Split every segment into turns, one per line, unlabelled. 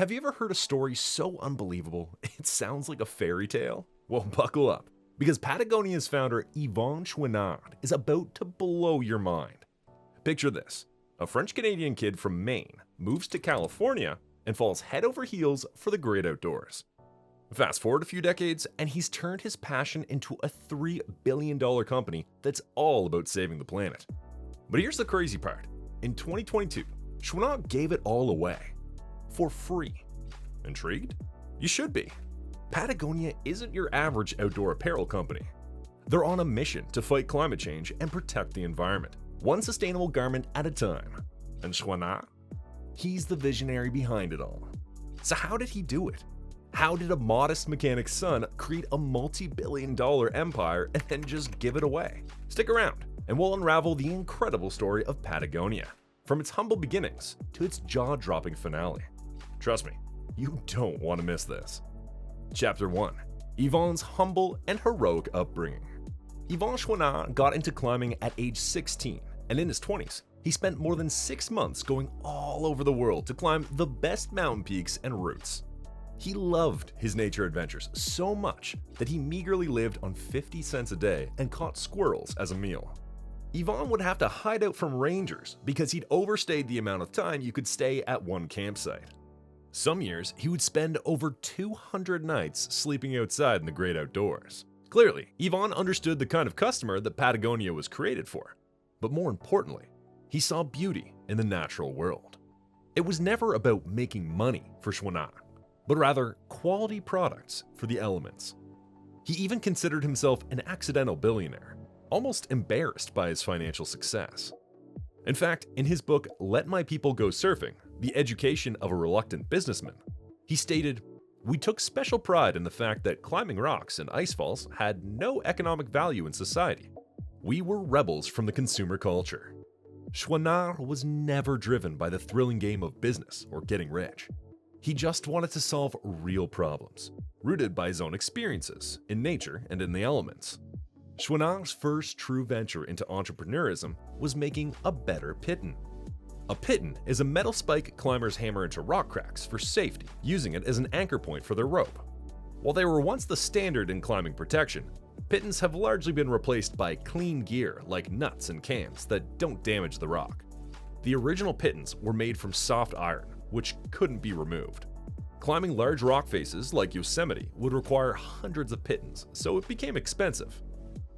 Have you ever heard a story so unbelievable it sounds like a fairy tale? Well, buckle up, because Patagonia's founder Yvon Chouinard is about to blow your mind. Picture this: a French-Canadian kid from Maine moves to California and falls head over heels for the great outdoors. Fast forward a few decades, and he's turned his passion into a $3 billion company that's all about saving the planet. But here's the crazy part. In 2022, Chouinard gave it all away. For free. Intrigued? You should be. Patagonia isn't your average outdoor apparel company. They're on a mission to fight climate change and protect the environment, one sustainable garment at a time. And Chouinard? He's the visionary behind it all. So how did he do it? How did a modest mechanic's son create a multi-billion-dollar empire and then just give it away? Stick around, and we'll unravel the incredible story of Patagonia, from its humble beginnings to its jaw-dropping finale. Trust me, you don't want to miss this. Chapter 1. Yvon's humble and heroic upbringing. Yvon Chouinard got into climbing at age 16, and in his 20s, he spent more than 6 months going all over the world to climb the best mountain peaks and routes. He loved his nature adventures so much that he meagerly lived on 50 cents a day and caught squirrels as a meal. Yvon would have to hide out from rangers because he'd overstayed the amount of time you could stay at one campsite. Some years, he would spend over 200 nights sleeping outside in the great outdoors. Clearly, Yvon understood the kind of customer that Patagonia was created for. But more importantly, he saw beauty in the natural world. It was never about making money for Chouinard, but rather quality products for the elements. He even considered himself an accidental billionaire, almost embarrassed by his financial success. In fact, in his book, Let My People Go Surfing: The Education of a Reluctant Businessman, he stated, "We took special pride in the fact that climbing rocks and ice falls had no economic value in society. We were rebels from the consumer culture." Chouinard was never driven by the thrilling game of business or getting rich. He just wanted to solve real problems, rooted by his own experiences in nature and in the elements. Chouinard's first true venture into entrepreneurism was making a better piton. A piton is a metal spike climbers hammer into rock cracks for safety, using it as an anchor point for their rope. While they were once the standard in climbing protection, pitons have largely been replaced by clean gear like nuts and cams that don't damage the rock. The original pitons were made from soft iron, which couldn't be removed. Climbing large rock faces like Yosemite would require hundreds of pitons, so it became expensive.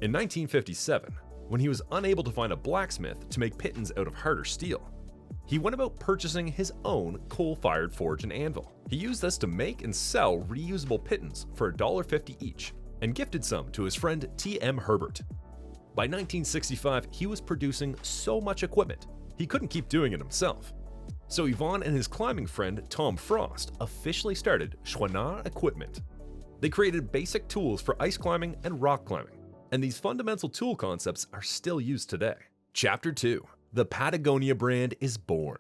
In 1957, when he was unable to find a blacksmith to make pitons out of harder steel, he went about purchasing his own coal-fired forge and anvil. He used this to make and sell reusable pitons for $1.50 each, and gifted some to his friend T.M. Herbert. By 1965, he was producing so much equipment, he couldn't keep doing it himself. So Yvon and his climbing friend Tom Frost officially started Chouinard Equipment. They created basic tools for ice climbing and rock climbing, and these fundamental tool concepts are still used today. Chapter 2. The Patagonia brand is born.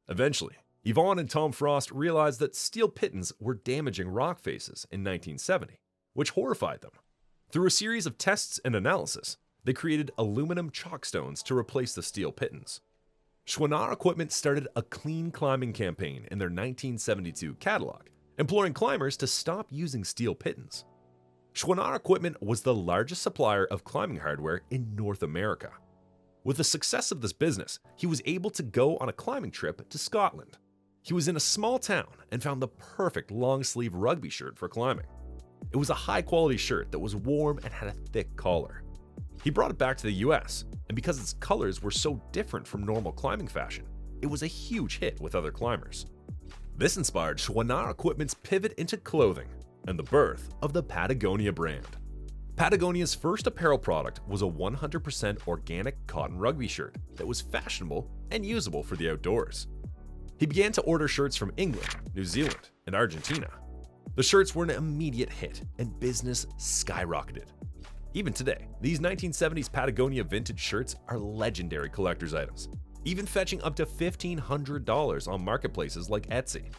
Eventually, Yvon and Tom Frost realized that steel pitons were damaging rock faces in 1970, which horrified them. Through a series of tests and analysis, they created aluminum chalkstones to replace the steel pitons. Chouinard Equipment started a clean climbing campaign in their 1972 catalog, imploring climbers to stop using steel pitons. Chouinard Equipment was the largest supplier of climbing hardware in North America. With the success of this business, he was able to go on a climbing trip to Scotland. He was in a small town and found the perfect long-sleeve rugby shirt for climbing. It was a high-quality shirt that was warm and had a thick collar. He brought it back to the US, and because its colors were so different from normal climbing fashion, it was a huge hit with other climbers. This inspired Chouinard Equipment's pivot into clothing and the birth of the Patagonia brand. Patagonia's first apparel product was a 100% organic cotton rugby shirt that was fashionable and usable for the outdoors. He began to order shirts from England, New Zealand, and Argentina. The shirts were an immediate hit, and business skyrocketed. Even today, these 1970s Patagonia vintage shirts are legendary collector's items, even fetching up to $1,500 on marketplaces like Etsy.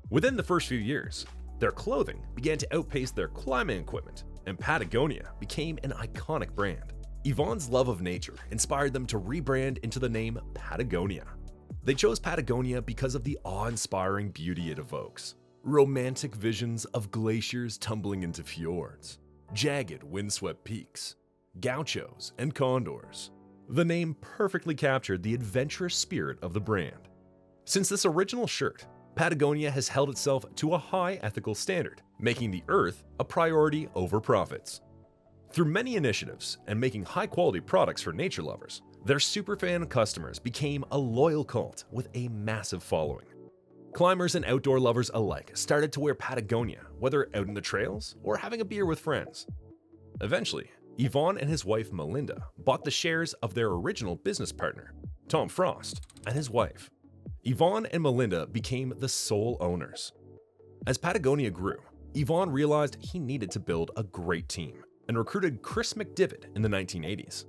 Within the first few years, their clothing began to outpace their climbing equipment, and Patagonia became an iconic brand. Yvon's love of nature inspired them to rebrand into the name Patagonia. They chose Patagonia because of the awe-inspiring beauty it evokes. Romantic visions of glaciers tumbling into fjords, jagged windswept peaks, gauchos and condors. The name perfectly captured the adventurous spirit of the brand. Since this original shirt, Patagonia has held itself to a high ethical standard, making the earth a priority over profits. Through many initiatives and making high-quality products for nature lovers, their superfan customers became a loyal cult with a massive following. Climbers and outdoor lovers alike started to wear Patagonia, whether out in the trails or having a beer with friends. Eventually, Yvon and his wife Melinda bought the shares of their original business partner, Tom Frost, and his wife. Yvon and Melinda became the sole owners. As Patagonia grew, Yvon realized he needed to build a great team and recruited Chris McDivitt in the 1980s.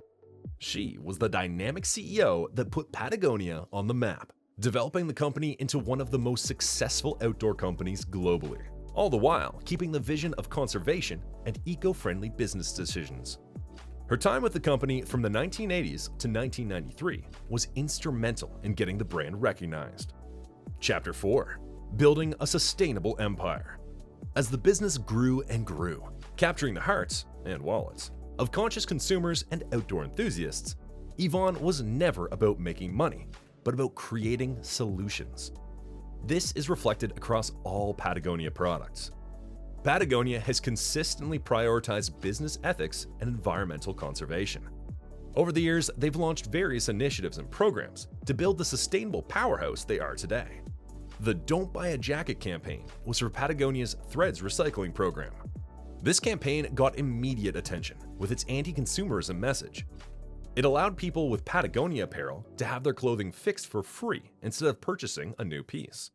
She was the dynamic CEO that put Patagonia on the map, developing the company into one of the most successful outdoor companies globally, all the while keeping the vision of conservation and eco-friendly business decisions. Her time with the company from the 1980s to 1993 was instrumental in getting the brand recognized. Chapter 4: Building a Sustainable Empire. As the business grew and grew, capturing the hearts and wallets of conscious consumers and outdoor enthusiasts, Yvon was never about making money, but about creating solutions. This is reflected across all Patagonia products. Patagonia has consistently prioritized business ethics and environmental conservation. Over the years, they've launched various initiatives and programs to build the sustainable powerhouse they are today. The Don't Buy a Jacket campaign was for Patagonia's Threads recycling program. This campaign got immediate attention with its anti-consumerism message. It allowed people with Patagonia apparel to have their clothing fixed for free instead of purchasing a new piece.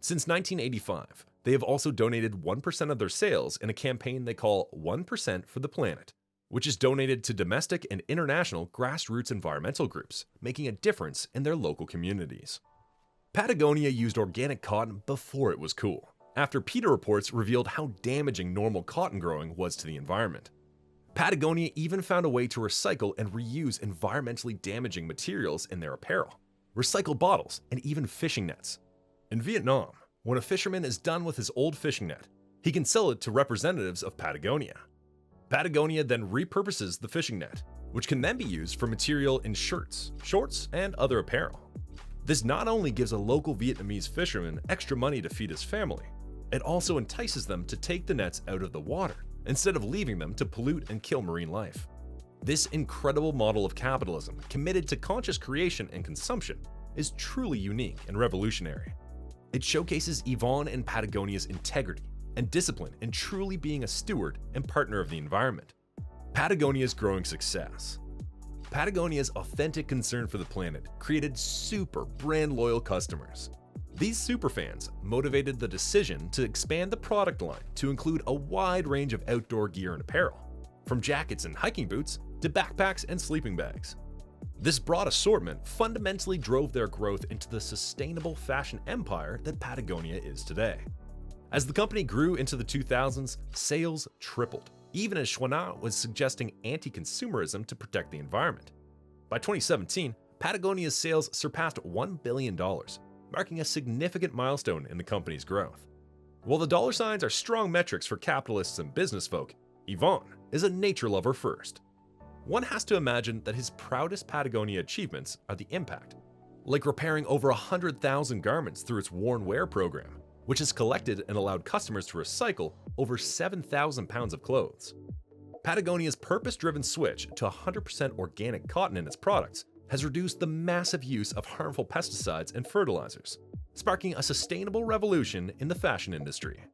Since 1985, they have also donated 1% of their sales in a campaign they call 1% for the Planet, which is donated to domestic and international grassroots environmental groups, making a difference in their local communities. Patagonia used organic cotton before it was cool, after PETA reports revealed how damaging normal cotton growing was to the environment. Patagonia even found a way to recycle and reuse environmentally damaging materials in their apparel, recycled bottles, and even fishing nets. In Vietnam, when a fisherman is done with his old fishing net, he can sell it to representatives of Patagonia. Patagonia then repurposes the fishing net, which can then be used for material in shirts, shorts, and other apparel. This not only gives a local Vietnamese fisherman extra money to feed his family, it also entices them to take the nets out of the water instead of leaving them to pollute and kill marine life. This incredible model of capitalism, committed to conscious creation and consumption, is truly unique and revolutionary. It showcases Yvon and Patagonia's integrity and discipline in truly being a steward and partner of the environment. Patagonia's growing success. Patagonia's authentic concern for the planet created super brand loyal customers. These superfans motivated the decision to expand the product line to include a wide range of outdoor gear and apparel, from jackets and hiking boots to backpacks and sleeping bags. This broad assortment fundamentally drove their growth into the sustainable fashion empire that Patagonia is today. As the company grew into the 2000s, sales tripled, even as Chouinard was suggesting anti-consumerism to protect the environment. By 2017, Patagonia's sales surpassed $1 billion, marking a significant milestone in the company's growth. While the dollar signs are strong metrics for capitalists and business folk, Yvon is a nature lover first. One has to imagine that his proudest Patagonia achievements are the impact, like repairing over 100,000 garments through its Worn Wear program, which has collected and allowed customers to recycle over 7,000 pounds of clothes. Patagonia's purpose-driven switch to 100% organic cotton in its products has reduced the massive use of harmful pesticides and fertilizers, sparking a sustainable revolution in the fashion industry.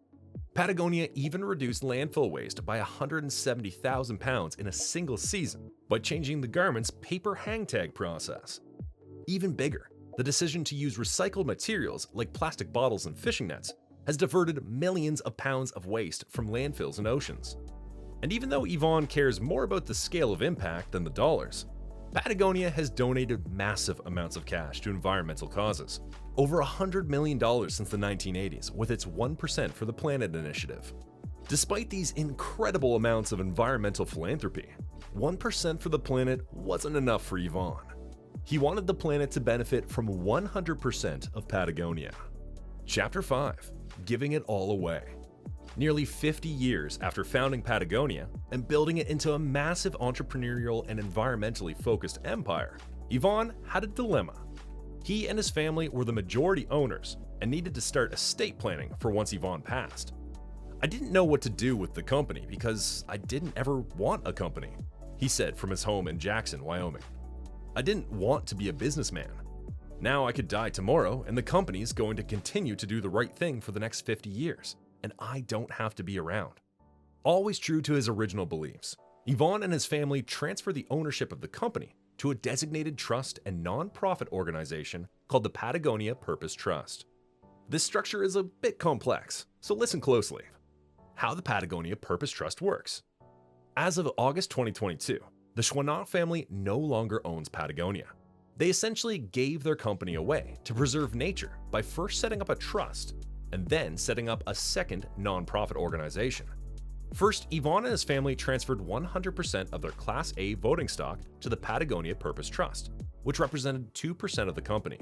Patagonia even reduced landfill waste by 170,000 pounds in a single season by changing the garment's paper hang tag process. Even bigger, the decision to use recycled materials like plastic bottles and fishing nets has diverted millions of pounds of waste from landfills and oceans. And even though Yvon cares more about the scale of impact than the dollars, Patagonia has donated massive amounts of cash to environmental causes, over $100 million since the 1980s with its 1% for the Planet initiative. Despite these incredible amounts of environmental philanthropy, 1% for the Planet wasn't enough for Yvon. He wanted the planet to benefit from 100% of Patagonia. Chapter 5: Giving it all away. Nearly 50 years after founding Patagonia and building it into a massive entrepreneurial and environmentally focused empire, Yvon had a dilemma. He and his family were the majority owners and needed to start estate planning for once Yvon passed. "I didn't know what to do with the company because I didn't ever want a company," he said from his home in Jackson, Wyoming. "I didn't want to be a businessman. Now I could die tomorrow and the company's going to continue to do the right thing for the next 50 years, and I don't have to be around." Always true to his original beliefs, Yvon and his family transferred the ownership of the company to a designated trust and non-profit organization called the Patagonia Purpose Trust. This structure is a bit complex, so listen closely. How the Patagonia Purpose Trust works. As of August 2022, the Chouinard family no longer owns Patagonia. They essentially gave their company away to preserve nature by first setting up a trust and then setting up a second non-profit organization. First, Yvon and his family transferred 100% of their Class A voting stock to the Patagonia Purpose Trust, which represented 2% of the company.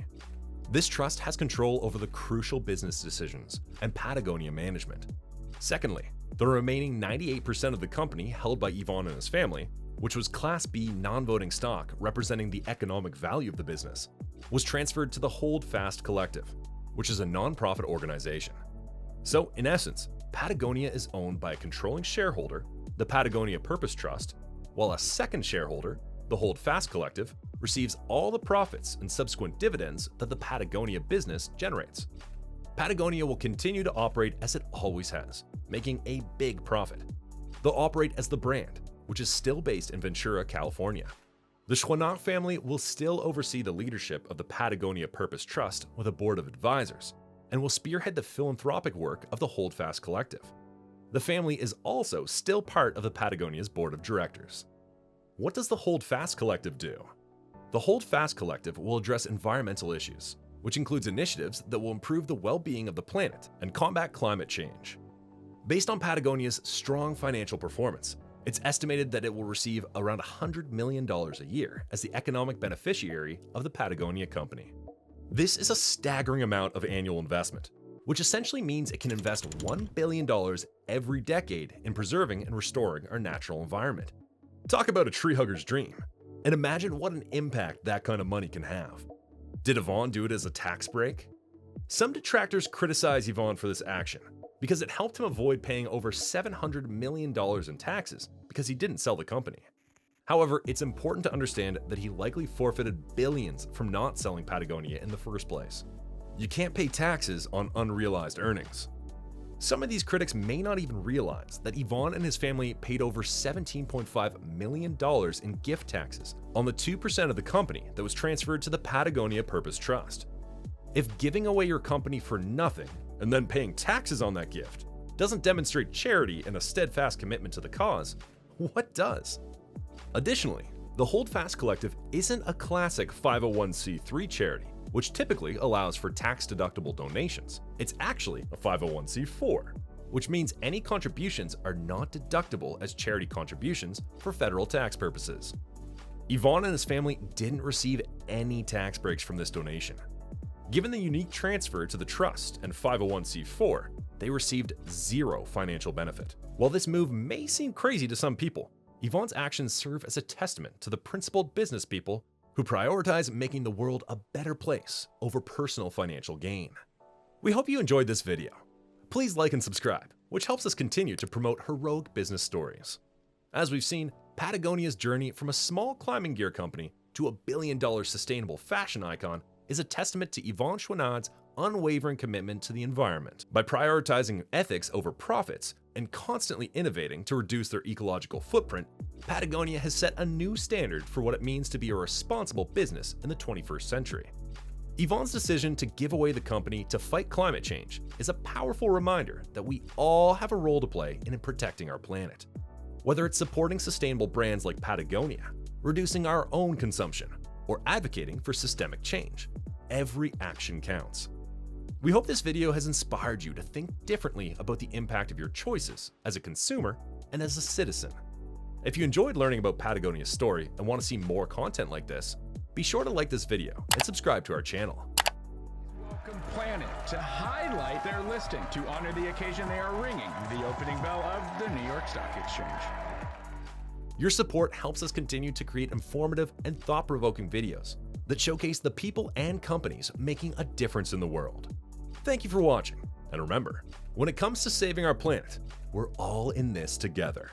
This trust has control over the crucial business decisions and Patagonia management. Secondly, the remaining 98% of the company held by Yvon and his family, which was Class B non-voting stock representing the economic value of the business, was transferred to the Hold Fast Collective, which is a non-profit organization. So, in essence, Patagonia is owned by a controlling shareholder, the Patagonia Purpose Trust, while a second shareholder, the Hold Fast Collective, receives all the profits and subsequent dividends that the Patagonia business generates. Patagonia will continue to operate as it always has, making a big profit. They'll operate as the brand, which is still based in Ventura, California. The Chouinard family will still oversee the leadership of the Patagonia Purpose Trust with a board of advisors, and will spearhead the philanthropic work of the Hold Fast Collective. The family is also still part of the Patagonia's board of directors. What does the Hold Fast Collective do? The Hold Fast Collective will address environmental issues, which includes initiatives that will improve the well-being of the planet and combat climate change. Based on Patagonia's strong financial performance, it's estimated that it will receive around $100 million a year as the economic beneficiary of the Patagonia company. This is a staggering amount of annual investment, which essentially means it can invest $1 billion every decade in preserving and restoring our natural environment. Talk about a tree hugger's dream, and imagine what an impact that kind of money can have. Did Yvon do it as a tax break? Some detractors criticize Yvon for this action because it helped him avoid paying over $700 million in taxes because he didn't sell the company. However, it's important to understand that he likely forfeited billions from not selling Patagonia in the first place. You can't pay taxes on unrealized earnings. Some of these critics may not even realize that Yvon and his family paid over $17.5 million in gift taxes on the 2% of the company that was transferred to the Patagonia Purpose Trust. If giving away your company for nothing and then paying taxes on that gift doesn't demonstrate charity and a steadfast commitment to the cause, what does? Additionally, the Hold Fast Collective isn't a classic 501c3 charity, which typically allows for tax-deductible donations. It's actually a 501c4, which means any contributions are not deductible as charity contributions for federal tax purposes. Yvon and his family didn't receive any tax breaks from this donation. Given the unique transfer to the trust and 501c4, they received zero financial benefit. While this move may seem crazy to some people, Yvon's actions serve as a testament to the principled business people who prioritize making the world a better place over personal financial gain. We hope you enjoyed this video. Please like and subscribe, which helps us continue to promote heroic business stories. As we've seen, Patagonia's journey from a small climbing gear company to a billion-dollar sustainable fashion icon is a testament to Yvon Chouinard's unwavering commitment to the environment. By prioritizing ethics over profits and constantly innovating to reduce their ecological footprint, Patagonia has set a new standard for what it means to be a responsible business in the 21st century. Yvon's decision to give away the company to fight climate change is a powerful reminder that we all have a role to play in protecting our planet. Whether it's supporting sustainable brands like Patagonia, reducing our own consumption, or advocating for systemic change, every action counts. We hope this video has inspired you to think differently about the impact of your choices as a consumer and as a citizen. If you enjoyed learning about Patagonia's story and want to see more content like this, Be sure to like this video and subscribe to our channel.
Welcome Planet to highlight their listing. To honor the occasion, they are ringing the opening bell of the New York Stock Exchange.
Your support helps us continue to create informative and thought-provoking videos that showcase the people and companies making a difference in the world. Thank you for watching, and remember, when it comes to saving our planet, we're all in this together.